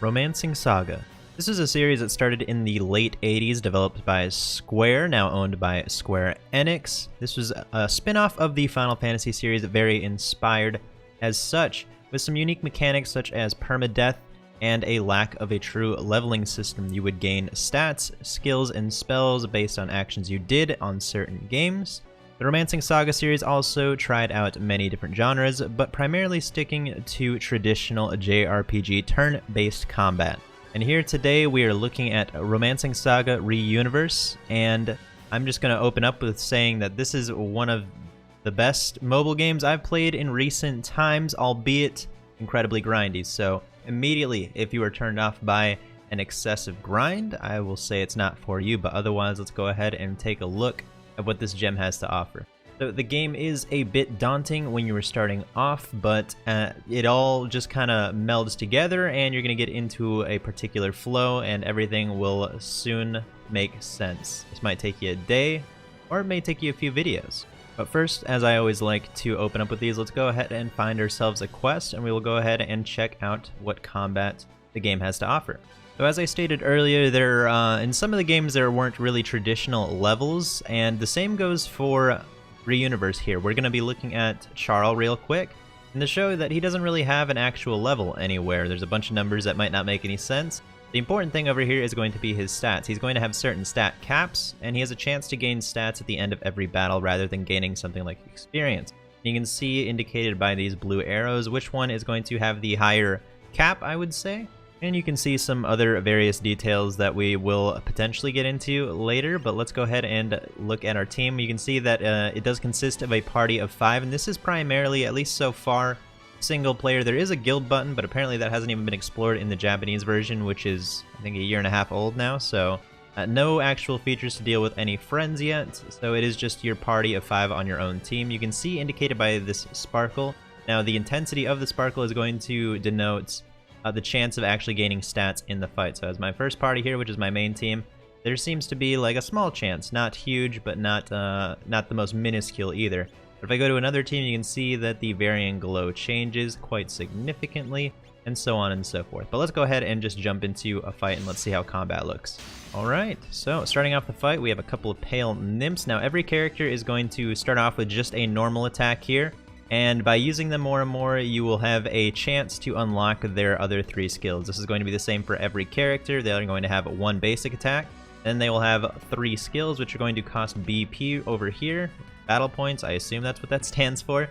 Romancing Saga. This is a series that started in the late 80s, developed by Square, now owned by Square Enix. This was a spin-off of the Final Fantasy series, very inspired as such, with some unique mechanics such as permadeath and a lack of a true leveling system. You would gain stats, skills, and spells based on actions you did on certain games. The Romancing Saga series also tried out many different genres, but primarily sticking to traditional JRPG turn-based combat. And here today we are looking at Romancing Saga Re-Universe, and I'm just going to open up with saying that this is one of the best mobile games I've played in recent times, albeit incredibly grindy. So immediately, if you are turned off by an excessive grind, I will say it's not for you, but otherwise let's go ahead and take a look at what this gem has to offer. So the game is a bit daunting when you were starting off, but it all just kind of melds together and you're going to get into a particular flow and everything will soon make sense. This might take you a day or it may take you a few videos. But first, as I always like to open up with these, let's go ahead and find ourselves a quest and we will go ahead and check out what combat the game has to offer. So as I stated earlier, in some of the games there weren't really traditional levels, and the same goes for Re-Universe here. We're going to be looking at Charles real quick, and to show that he doesn't really have an actual level anywhere. There's a bunch of numbers that might not make any sense. The important thing over here is going to be his stats. He's going to have certain stat caps, and he has a chance to gain stats at the end of every battle rather than gaining something like experience. You can see indicated by these blue arrows which one is going to have the higher cap, I would say. And you can see some other various details that we will potentially get into later, but let's go ahead and look at our team. You can see that it does consist of a party of 5, and this is primarily, at least so far, single player. There is a guild button, but apparently that hasn't even been explored in the Japanese version, which is, I think, a year and a half old now, so no actual features to deal with any friends yet, so it is just your party of 5 on your own team. You can see indicated by this sparkle. Now, the intensity of the sparkle is going to denote the chance of actually gaining stats in the fight. So as my first party here, which is my main team, there seems to be like a small chance, not huge, but not the most minuscule either. But if I go to another team, you can see that the varying glow changes quite significantly, and so on and so forth. But let's go ahead and just jump into a fight and let's see how combat looks. Alright, so starting off the fight, we have a couple of pale nymphs. Now every character is going to start off with just a normal attack here, and by using them more and more, you will have a chance to unlock their other 3 skills. This is going to be the same for every character. They are going to have 1 basic attack, then they will have 3 skills, which are going to cost BP over here. Battle points, I assume that's what that stands for.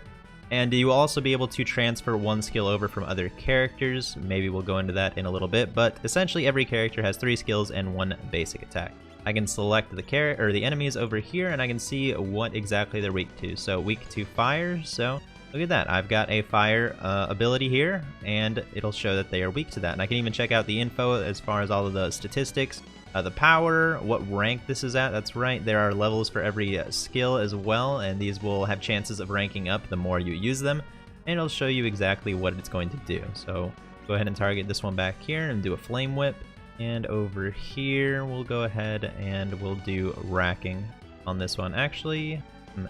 And you will also be able to transfer 1 skill over from other characters. Maybe we'll go into that in a little bit, but essentially every character has 3 skills and 1 basic attack. I can select the enemies over here, and I can see what exactly they're weak to. So weak to fire, so look at that. I've got a fire ability here, and it'll show that they are weak to that. And I can even check out the info as far as all of the statistics, the power, what rank this is at. That's right, there are levels for every skill as well, and these will have chances of ranking up the more you use them, and it'll show you exactly what it's going to do. So go ahead and target this one back here and do a flame whip. And over here, we'll go ahead and we'll do racking on this one. Actually,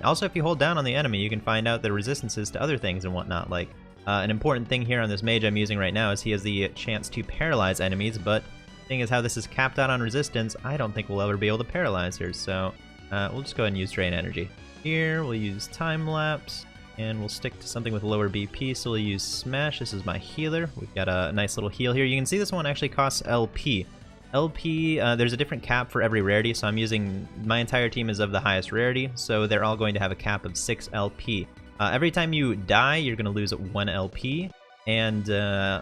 also if you hold down on the enemy, you can find out the resistances to other things and whatnot. Like, an important thing here on this mage I'm using right now is he has the chance to paralyze enemies, but the thing is how this is capped out on resistance, I don't think we'll ever be able to paralyze her, so we'll just go ahead and use drain energy. Here, we'll use time lapse, and we'll stick to something with lower BP, so we'll use Smash. This is my healer. We've got a nice little heal here. You can see this one actually costs LP. LP, there's a different cap for every rarity, so I'm using, my entire team is of the highest rarity, so they're all going to have a cap of 6 LP. Every time you die, you're going to lose 1 LP, and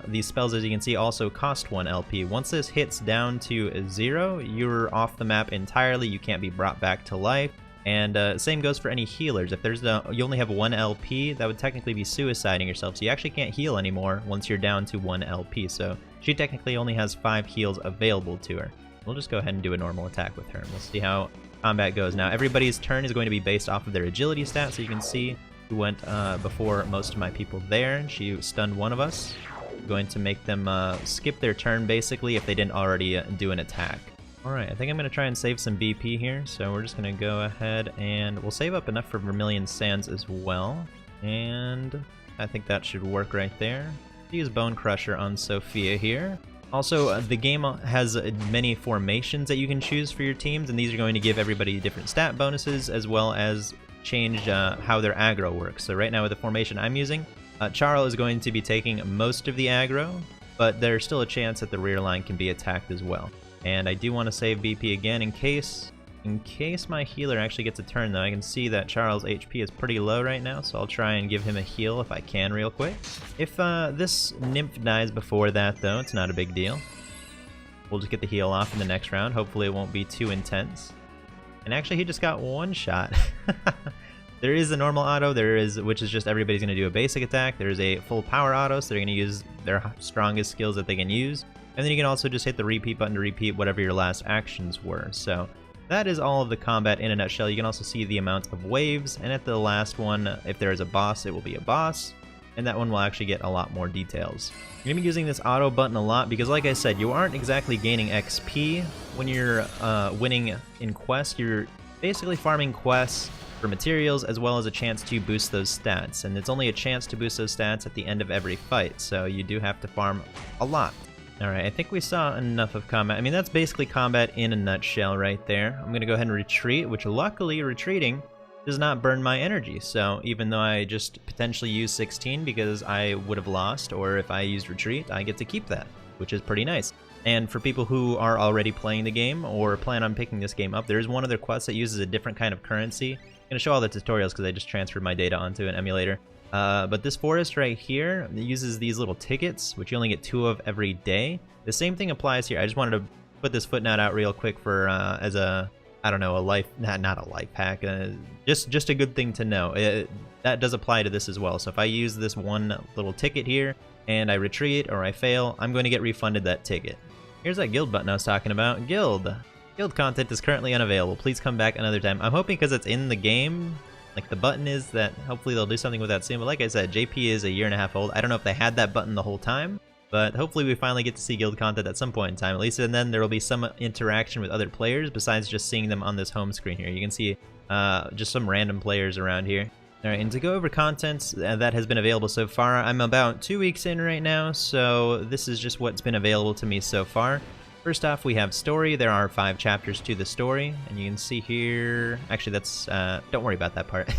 these spells, as you can see, also cost 1 LP. Once this hits down to 0, you're off the map entirely, you can't be brought back to life. And same goes for any healers. If you only have 1 LP, that would technically be suiciding yourself, so you actually can't heal anymore once you're down to 1 LP, so she technically only has 5 heals available to her. We'll just go ahead and do a normal attack with her, and we'll see how combat goes. Now, everybody's turn is going to be based off of their agility stat, so you can see who went before most of my people there, and she stunned one of us. I'm going to make them skip their turn, basically, if they didn't already do an attack. Alright, I think I'm going to try and save some BP here, so we're just going to go ahead and we'll save up enough for Vermilion Sands as well. And I think that should work right there. Use Bone Crusher on Sophia here. Also, the game has many formations that you can choose for your teams, and these are going to give everybody different stat bonuses, as well as change how their aggro works. So right now with the formation I'm using, Charl is going to be taking most of the aggro, but there's still a chance that the rear line can be attacked as well. And I do want to save BP again in case my healer actually gets a turn, though. I can see that Charles' HP is pretty low right now, so I'll try and give him a heal if I can real quick. If this Nymph dies before that, though, it's not a big deal. We'll just get the heal off in the next round. Hopefully it won't be too intense. And actually, he just got one shot. There is a normal auto, which is just everybody's going to do a basic attack. There's a full power auto, so they're going to use their strongest skills that they can use. And then you can also just hit the repeat button to repeat whatever your last actions were. So that is all of the combat in a nutshell. You can also see the amount of waves, and at the last one, if there is a boss, it will be a boss, and that one will actually get a lot more details. You're going to be using this auto button a lot because, like I said, you aren't exactly gaining XP when you're winning in quests. You're basically farming quests for materials as well as a chance to boost those stats, and it's only a chance to boost those stats at the end of every fight, so you do have to farm a lot. Alright, I think we saw enough of combat. I mean, that's basically combat in a nutshell right there. I'm going to go ahead and retreat, which luckily retreating does not burn my energy. So even though I just potentially used 16 because I would have lost, or if I used retreat, I get to keep that, which is pretty nice. And for people who are already playing the game or plan on picking this game up, there is one other quest that uses a different kind of currency. I'm going to show all the tutorials because I just transferred my data onto an emulator. But this forest right here uses these little tickets, which you only get 2 of every day. The same thing applies here. I just wanted to put this footnote out real quick for as a, I don't know, a life, not a life hack, just a good thing to know. That does apply to this as well. So if I use this one little ticket here and I retreat or I fail, I'm going to get refunded that ticket. Here's that guild button I was talking about. Guild content is currently unavailable. Please come back another time. I'm hoping because it's in the game, like the button is, that hopefully they'll do something with that soon. But like I said, JP is 1.5 years old. I don't know if they had that button the whole time, but hopefully we finally get to see guild content at some point in time, at least, and then there will be some interaction with other players besides just seeing them on this home screen here. You can see just some random players around here. Alright, and to go over content that has been available so far, I'm about 2 weeks in right now, so this is just what's been available to me so far. First off, we have story. There are 5 chapters to the story, and you can see here, actually that's, don't worry about that part.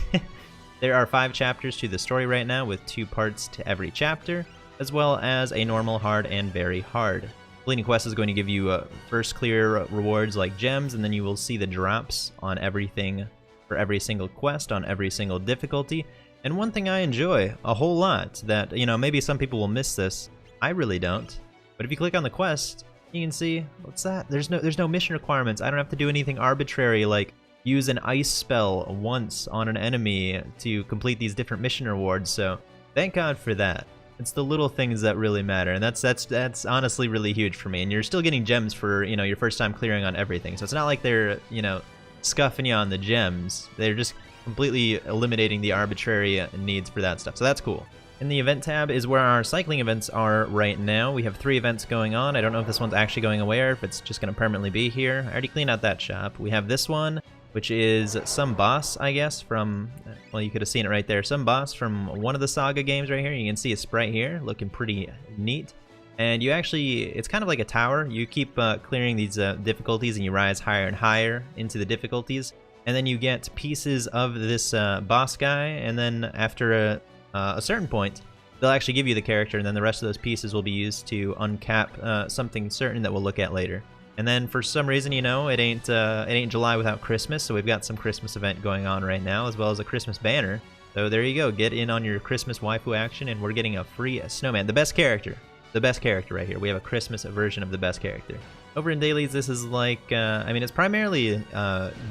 There are 5 chapters to the story right now with 2 parts to every chapter, as well as a normal, hard, and very hard. Completing quest is going to give you first clear rewards like gems, and then you will see the drops on everything for every single quest on every single difficulty. And one thing I enjoy a whole lot that, you know, maybe some people will miss this, I really don't, but if you click on the quest, you can see, what's that? There's no mission requirements. I don't have to do anything arbitrary like use an ice spell once on an enemy to complete these different mission rewards, so thank God for that. It's the little things that really matter, and that's honestly really huge for me. And you're still getting gems for, you know, your first time clearing on everything, so it's not like they're, you know, scuffing you on the gems. They're just completely eliminating the arbitrary needs for that stuff, so that's cool. In the event tab is where our cycling events are right now. We have 3 events going on. I don't know if this one's actually going away or if it's just going to permanently be here. I already cleaned out that shop. We have this one, which is some boss, I guess, from, well, you could have seen it right there. Some boss from one of the SaGa games right here. You can see a sprite here, looking pretty neat. And you actually, it's kind of like a tower. You keep clearing these difficulties and you rise higher and higher into the difficulties. And then you get pieces of this boss guy, and then after a certain point, they'll actually give you the character, and then the rest of those pieces will be used to uncap something certain that we'll look at later. And then for some reason, you know, it ain't July without Christmas, so we've got some Christmas event going on right now, as well as a Christmas banner. So there you go, get in on your Christmas waifu action, and we're getting a free snowman, the best character right here. We have a Christmas version of the best character. Over in dailies, this is like, I mean, it's primarily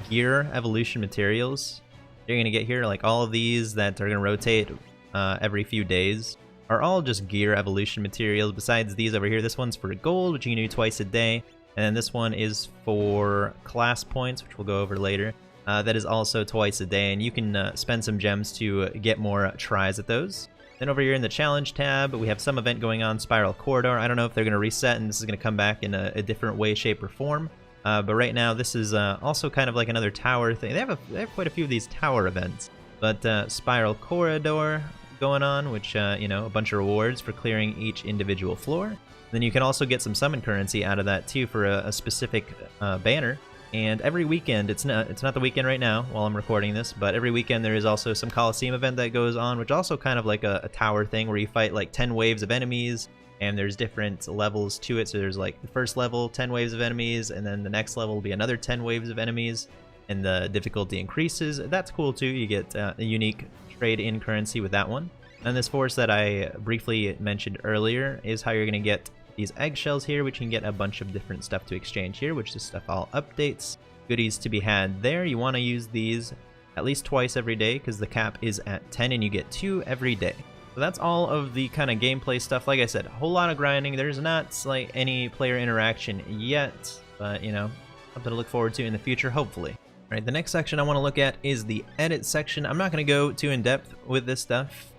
gear evolution materials you're gonna get here. Like all of these that are gonna rotate every few days are all just gear evolution materials. Besides these over here, this one's for gold, which you can do twice a day, and then this one is for class points, which we'll go over later. That is also twice a day, and you can spend some gems to get more tries at those. Then over here in the challenge tab, we have some event going on, Spiral Corridor. I don't know if they're going to reset and this is going to come back in a different way, shape, or form. But right now, this is also kind of like another tower thing. They have quite a few of these tower events. But Spiral Corridor going on, which, you know, a bunch of rewards for clearing each individual floor. Then you can also get some summon currency out of that too for a specific banner. And every weekend, it's not the weekend right now while I'm recording this, but every weekend there is also some Coliseum event that goes on, which is also kind of like a tower thing where you fight like 10 waves of enemies, and there's different levels to it. So there's like the first level, 10 waves of enemies, and then the next level will be another 10 waves of enemies, and the difficulty increases. That's cool too. You get a unique trade-in currency with that one. And this force that I briefly mentioned earlier is how you're going to get these eggshells here, which you can get a bunch of different stuff to exchange here, which is stuff all updates. Goodies to be had there. You want to use these at least twice every day because the cap is at 10 and you get 2 every day. So that's all of the kind of gameplay stuff. Like I said, a whole lot of grinding. There's not like any player interaction yet, but you know, something to look forward to in the future, hopefully. All right, the next section I want to look at is the edit section. I'm not going to go too in depth with this stuff.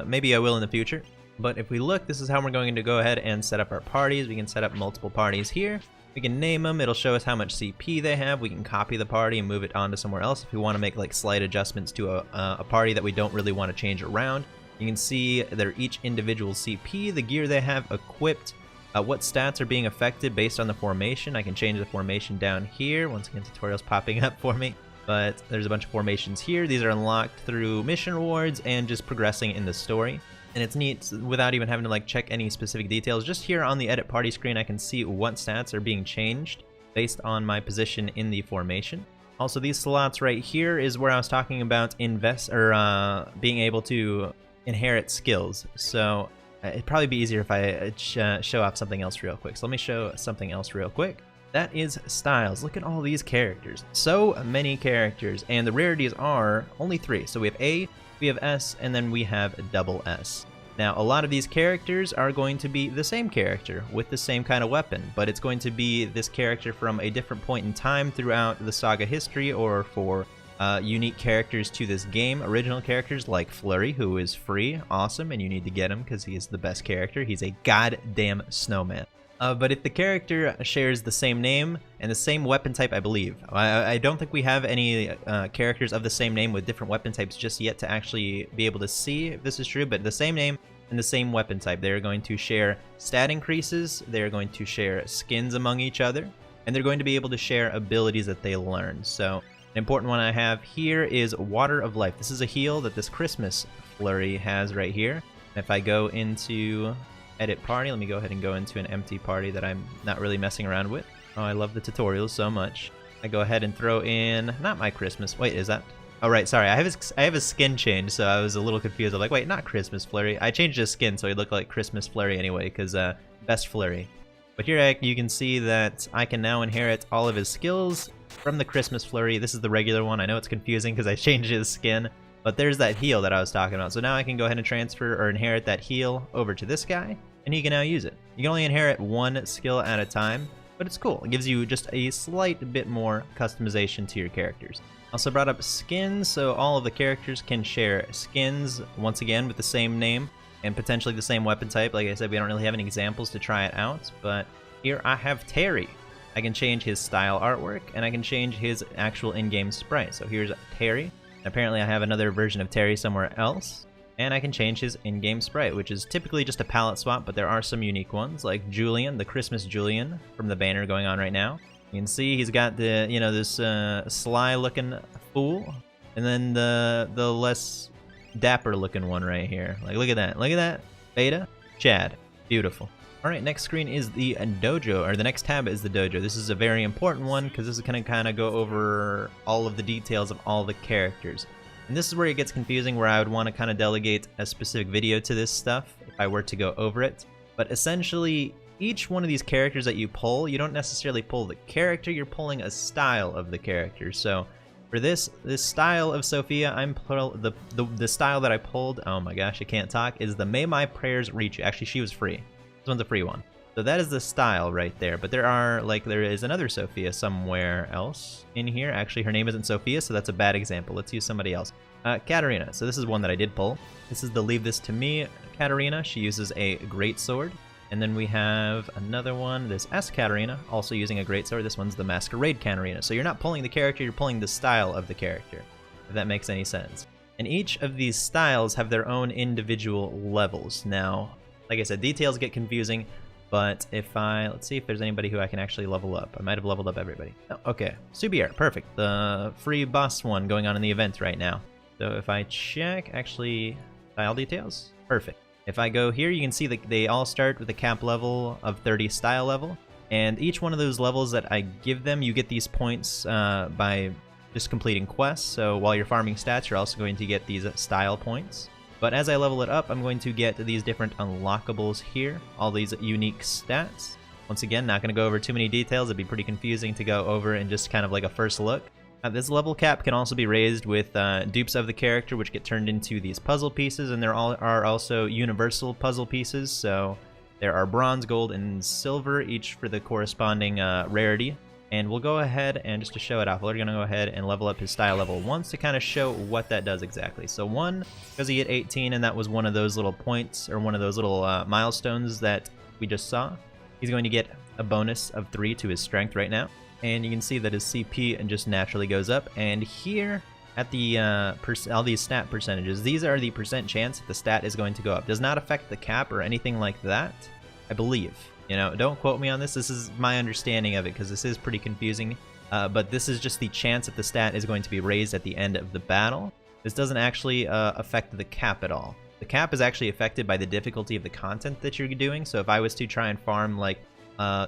Maybe I will in the future. But if we look, this is how we're going to go ahead and set up our parties. We can set up multiple parties here. We can name them. It'll show us how much CP they have. We can copy the party and move it on to somewhere else if we want to make like slight adjustments to a party that we don't really want to change around. You can see their each individual CP, the gear they have equipped, what stats are being affected based on the formation. I can change the formation down here. Once again, tutorials popping up for me. But there's a bunch of formations here. These are unlocked through mission rewards and just progressing in the story. And it's neat without even having to like check any specific details. Just here on the edit party screen, I can see what stats are being changed based on my position in the formation. Also, these slots right here is where I was talking about being able to inherit skills. So it'd probably be easier if I show off something else real quick. So let me show something else real quick. That is styles. Look at all these characters. So many characters, and the rarities are only 3. So we have A, we have S, and then we have double S. Now, a lot of these characters are going to be the same character with the same kind of weapon, but it's going to be this character from a different point in time throughout the SaGa history, or for unique characters to this game. Original characters like Flurry, who is free, awesome, and you need to get him because he is the best character. He's a goddamn snowman. But if the character shares the same name and the same weapon type, I believe. I don't think we have any characters of the same name with different weapon types just yet to actually be able to see if this is true, but the same name and the same weapon type. They're going to share stat increases, they're going to share skins among each other, and they're going to be able to share abilities that they learn. So an important one I have here is Water of Life. This is a heal that this Christmas Flurry has right here. If I go into edit party, let me go ahead and go into an empty party that I'm not really messing around with. Oh, I love the tutorials so much. I go ahead and throw in, not my Christmas, wait, is that? Oh right, sorry, I have a skin change, so I was a little confused. I'm like, wait, not Christmas Flurry. I changed his skin so he looked like Christmas Flurry anyway, because best Flurry. But here you can see that I can now inherit all of his skills from the Christmas Flurry. This is the regular one. I know it's confusing because I changed his skin, but there's that heal that I was talking about. So now I can go ahead and transfer or inherit that heal over to this guy, and he can now use it. You can only inherit one skill at a time, but it's cool. It gives you just a slight bit more customization to your characters. Also brought up skins, so all of the characters can share skins, once again with the same name and potentially the same weapon type. Like I said, we don't really have any examples to try it out, but here I have Terry. I can change his style artwork, and I can change his actual in-game sprite. So here's Terry. Apparently I have another version of Terry somewhere else, and I can change his in-game sprite, which is typically just a palette swap, but there are some unique ones, like Julian, the Christmas Julian from the banner going on right now. You can see he's got the, you know, this sly-looking fool, and then the less dapper-looking one right here. Like, look at that, Beta, Chad, beautiful. All right, next screen is the Dojo, or the next tab is the Dojo. This is a very important one because this is going to kind of go over all of the details of all the characters. And this is where it gets confusing, where I would want to kind of delegate a specific video to this stuff if I were to go over it. But essentially, each one of these characters that you pull, you don't necessarily pull the character, you're pulling a style of the character. So for this style of Sophia, the style that I pulled, oh my gosh, I can't talk, is the May My Prayers Reach You. Actually, she was free. This one's a free one. So that is the style right there. But there is another Sophia somewhere else in here. Actually, her name isn't Sophia, so that's a bad example. Let's use somebody else. Katarina. So this is one that I did pull. This is the Leave This to Me Katarina. She uses a greatsword. And then we have another one, this S Katarina, also using a greatsword. This one's the Masquerade Katarina. So you're not pulling the character, you're pulling the style of the character, if that makes any sense. And each of these styles have their own individual levels. Now, like I said, details get confusing, But if let's see if there's anybody who I can actually level up. I might have leveled up everybody. Oh, okay, Subier, perfect. The free boss one going on in the event right now. So if I check, actually, style details, perfect. If I go here, you can see that they all start with a cap level of 30 style level. And each one of those levels that I give them, you get these points by just completing quests. So while you're farming stats, you're also going to get these style points. But as I level it up, I'm going to get these different unlockables here, all these unique stats. Once again, not going to go over too many details. It'd be pretty confusing to go over in just kind of like a first look. This level cap can also be raised with dupes of the character, which get turned into these puzzle pieces, and there are also universal puzzle pieces. So there are bronze, gold, and silver, each for the corresponding rarity. And we'll go ahead and just to show it off, we're going to go ahead and level up his style level once to kind of show what that does exactly. So 1, because he hit 18, and that was one of those little points, or one of those little milestones that we just saw. He's going to get a bonus of 3 to his strength right now. And you can see that his CP just naturally goes up. And here at the all these stat percentages, these are the percent chance that the stat is going to go up. Does not affect the cap or anything like that, I believe. You know, don't quote me on this. This is my understanding of it because this is pretty confusing. But this is just the chance that the stat is going to be raised at the end of the battle. This doesn't actually affect the cap at all. The cap is actually affected by the difficulty of the content that you're doing. So if I was to try and farm like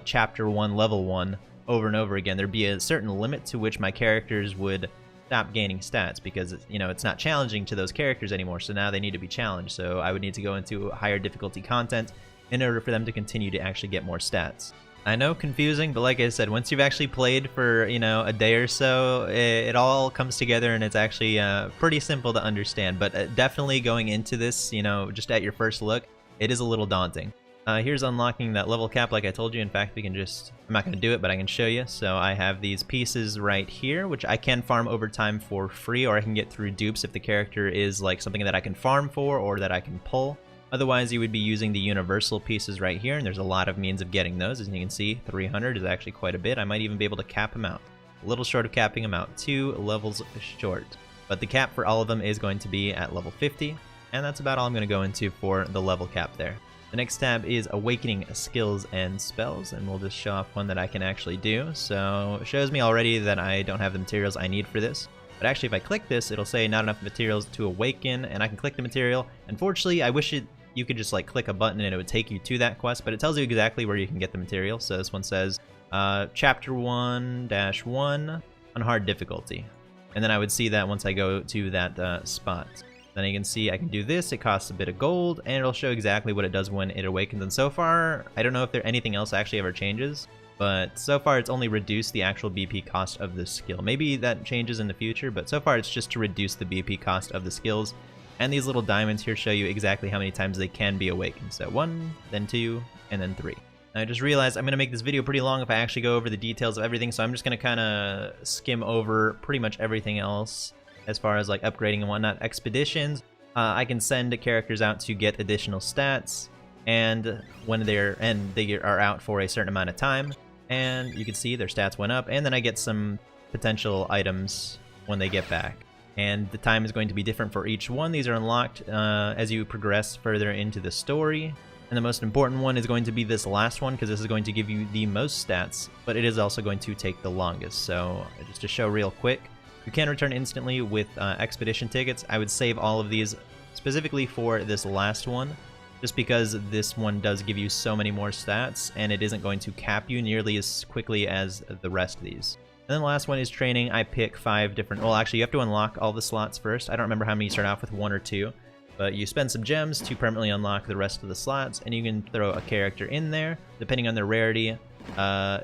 Chapter 1, Level 1 over and over again, there'd be a certain limit to which my characters would stop gaining stats because, you know, it's not challenging to those characters anymore. So now they need to be challenged. So I would need to go into higher difficulty content in order for them to continue to actually get more stats. I know, confusing, but like I said, once you've actually played for, you know, a day or so, it all comes together and it's actually pretty simple to understand. But definitely going into this, you know, just at your first look, it is a little daunting. Here's unlocking that level cap like I told you. In fact, we can just, I'm not going to do it, but I can show you. So I have these pieces right here, which I can farm over time for free, or I can get through dupes if the character is like something that I can farm for or that I can pull. Otherwise, you would be using the universal pieces right here, and there's a lot of means of getting those. As you can see, 300 is actually quite a bit. I might even be able to cap them out. A little short of capping them out, 2 levels short. But the cap for all of them is going to be at level 50, and that's about all I'm going to go into for the level cap there. The next tab is Awakening Skills and Spells, and we'll just show off one that I can actually do. So it shows me already that I don't have the materials I need for this. But actually, if I click this, it'll say not enough materials to awaken, and I can click the material. Unfortunately, I wish you could just like click a button and it would take you to that quest, but it tells you exactly where you can get the material. So this one says Chapter 1-1 on hard difficulty. And then I would see that once I go to that spot. Then you can see I can do this, it costs a bit of gold, and it'll show exactly what it does when it awakens. And so far, I don't know if anything else actually ever changes, but so far it's only reduced the actual BP cost of the skill. Maybe that changes in the future, but so far it's just to reduce the BP cost of the skills. And these little diamonds here show you exactly how many times they can be awakened. So 1, then 2, and then 3. I just realized I'm going to make this video pretty long if I actually go over the details of everything, so I'm just going to kind of skim over pretty much everything else as far as like upgrading and whatnot. Expeditions, I can send characters out to get additional stats, and when they are out for a certain amount of time, and you can see their stats went up, and then I get some potential items when they get back. And the time is going to be different for each one. These are unlocked as you progress further into the story. And the most important one is going to be this last one, because this is going to give you the most stats, but it is also going to take the longest. So just to show real quick, you can return instantly with expedition tickets. I would save all of these specifically for this last one, just because this one does give you so many more stats, and it isn't going to cap you nearly as quickly as the rest of these. And then the last one is training. I pick 5 different, well actually you have to unlock all the slots first. I don't remember how many you start off with, 1 or 2. But you spend some gems to permanently unlock the rest of the slots, and you can throw a character in there. Depending on their rarity,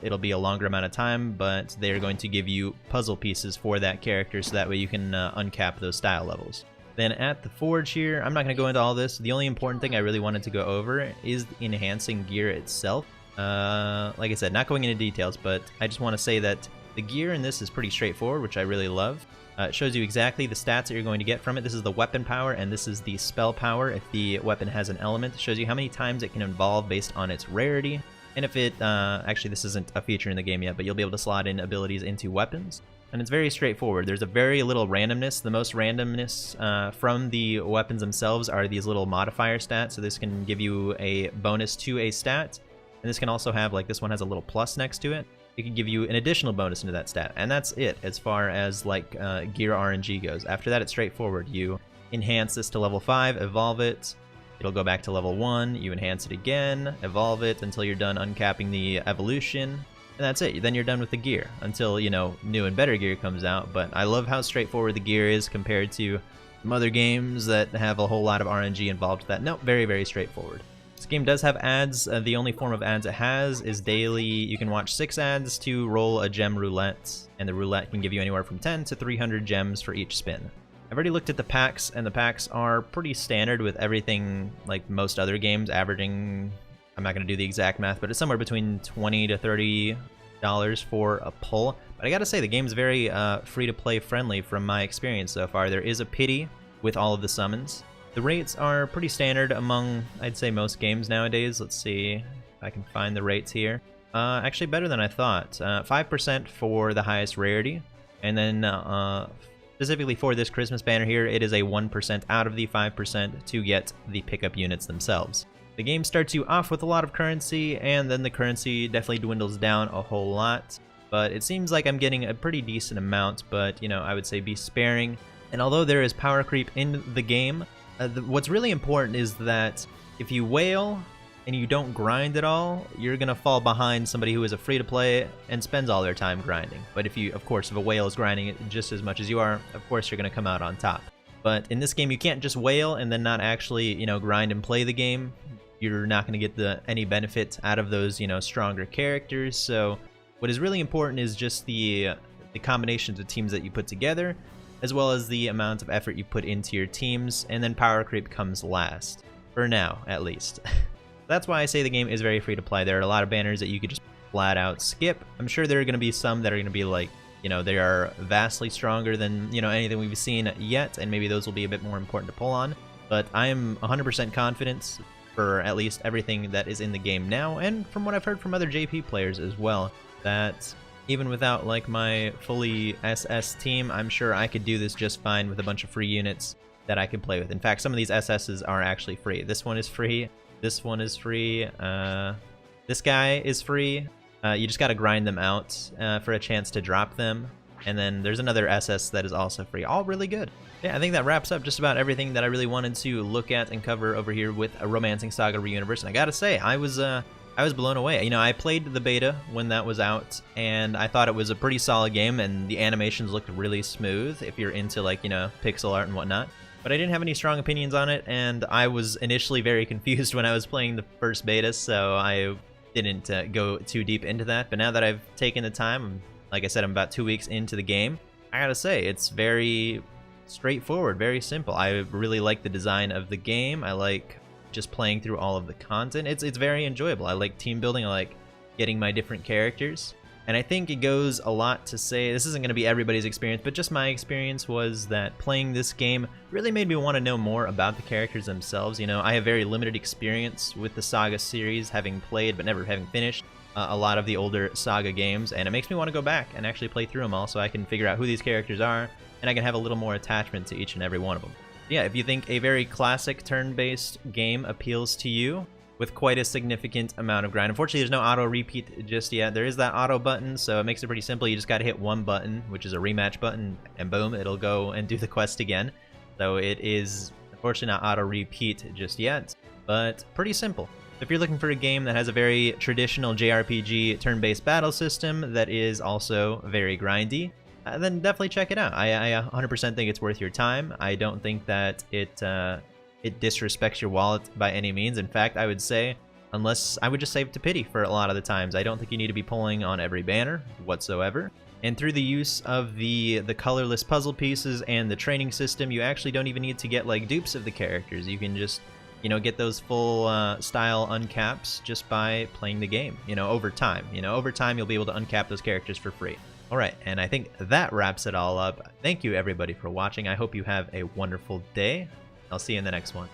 it'll be a longer amount of time, but they're going to give you puzzle pieces for that character, so that way you can uncap those style levels. Then at the forge here, I'm not going to go into all this. The only important thing I really wanted to go over is enhancing gear itself. Like I said, not going into details, but I just want to say that the gear in this is pretty straightforward, which I really love. It shows you exactly the stats that you're going to get from it. This is the weapon power, and this is the spell power if the weapon has an element. It shows you how many times it can evolve based on its rarity. And if it, actually this isn't a feature in the game yet, but you'll be able to slot in abilities into weapons. And it's very straightforward. There's a very little randomness. The most randomness from the weapons themselves are these little modifier stats. So this can give you a bonus to a stat. And this can also have, like, this one has a little plus next to it. It can give you an additional bonus into that stat. And that's it as far as, like, gear RNG goes. After that, it's straightforward. You enhance this to level 5, evolve it. It'll go back to level 1, you enhance it again, evolve it until you're done uncapping the evolution, and that's it. Then you're done with the gear until, you know, new and better gear comes out. But I love how straightforward the gear is compared to some other games that have a whole lot of RNG involved with that. No, very, very straightforward. This game does have ads. The only form of ads it has is daily. You can watch 6 ads to roll a gem roulette, and the roulette can give you anywhere from 10 to 300 gems for each spin. I've already looked at the packs, and the packs are pretty standard with everything like most other games, averaging, I'm not going to do the exact math, but it's somewhere between $20 to $30 for a pull. But I gotta say, the game's very free-to-play friendly from my experience so far. There is a pity with all of the summons. The rates are pretty standard among, I'd say, most games nowadays. Let's see if I can find the rates here. Actually better than I thought. 5% for the highest rarity, and then specifically for this Christmas banner here, it is a 1% out of the 5% to get the pickup units themselves. The game starts you off with a lot of currency, and then the currency definitely dwindles down a whole lot. But it seems like I'm getting a pretty decent amount, but, you know, I would say be sparing. And although there is power creep in the game, what's really important is that if you whale and you don't grind at all, you're gonna fall behind somebody who is a free-to-play and spends all their time grinding. But if you, of course, if a whale is grinding it just as much as you are, of course you're gonna come out on top. But in this game, you can't just whale and then not actually, you know, grind and play the game. You're not gonna get any benefit out of those, you know, stronger characters. So what is really important is just the combinations of teams that you put together, as well as the amount of effort you put into your teams, and then power creep comes last. For now, at least. That's why I say the game is very free to play. There are a lot of banners that you could just flat out skip. I'm sure there are going to be some that are going to be like, you know, they are vastly stronger than, you know, anything we've seen yet, and maybe those will be a bit more important to pull on. But I am 100% confident for at least everything that is in the game now, and from what I've heard from other JP players as well, that even without like my fully SS team, I'm sure I could do this just fine with a bunch of free units that I can play with. In fact, some of these SSs are actually free. This one is free. This one is free. This guy is free. You just gotta grind them out for a chance to drop them. And then there's another SS that is also free. All really good. Yeah, I think that wraps up just about everything that I really wanted to look at and cover over here with Romancing Saga Reuniverse. And I gotta say, I was blown away. You know, I played the beta when that was out, and I thought it was a pretty solid game, and the animations looked really smooth if you're into, like, you know, pixel art and whatnot. But I didn't have any strong opinions on it, and I was initially very confused when I was playing the first beta, so I didn't go too deep into that. But now that I've taken the time, like I said, I'm about 2 weeks into the game, I gotta say, it's very straightforward, very simple. I really like the design of the game. I like just playing through all of the content. It's very enjoyable. I like team building. I like getting my different characters. And I think it goes a lot to say, this isn't going to be everybody's experience, but just my experience was that playing this game really made me want to know more about the characters themselves. You know, I have very limited experience with the SaGa series, having played but never having finished a lot of the older SaGa games, and it makes me want to go back and actually play through them all so I can figure out who these characters are, and I can have a little more attachment to each and every one of them. Yeah, if you think a very classic turn-based game appeals to you, with quite a significant amount of grind. Unfortunately, there's no auto repeat just yet. There is that auto button, so it makes it pretty simple. You just gotta hit one button, which is a rematch button, and boom, it'll go and do the quest again. So it is unfortunately not auto repeat just yet, but pretty simple. If you're looking for a game that has a very traditional JRPG turn-based battle system that is also very grindy, then definitely check it out. I 100% think it's worth your time. I don't think that it disrespects your wallet by any means. In fact, I would say, unless I would just save to pity for a lot of the times. I don't think you need to be pulling on every banner whatsoever. And through the use of the colorless puzzle pieces and the training system, you actually don't even need to get like dupes of the characters. You can just, you know, get those full style uncaps just by playing the game, you know, over time. You know, over time you'll be able to uncap those characters for free. All right, and I think that wraps it all up. Thank you everybody for watching. I hope you have a wonderful day. I'll see you in the next one.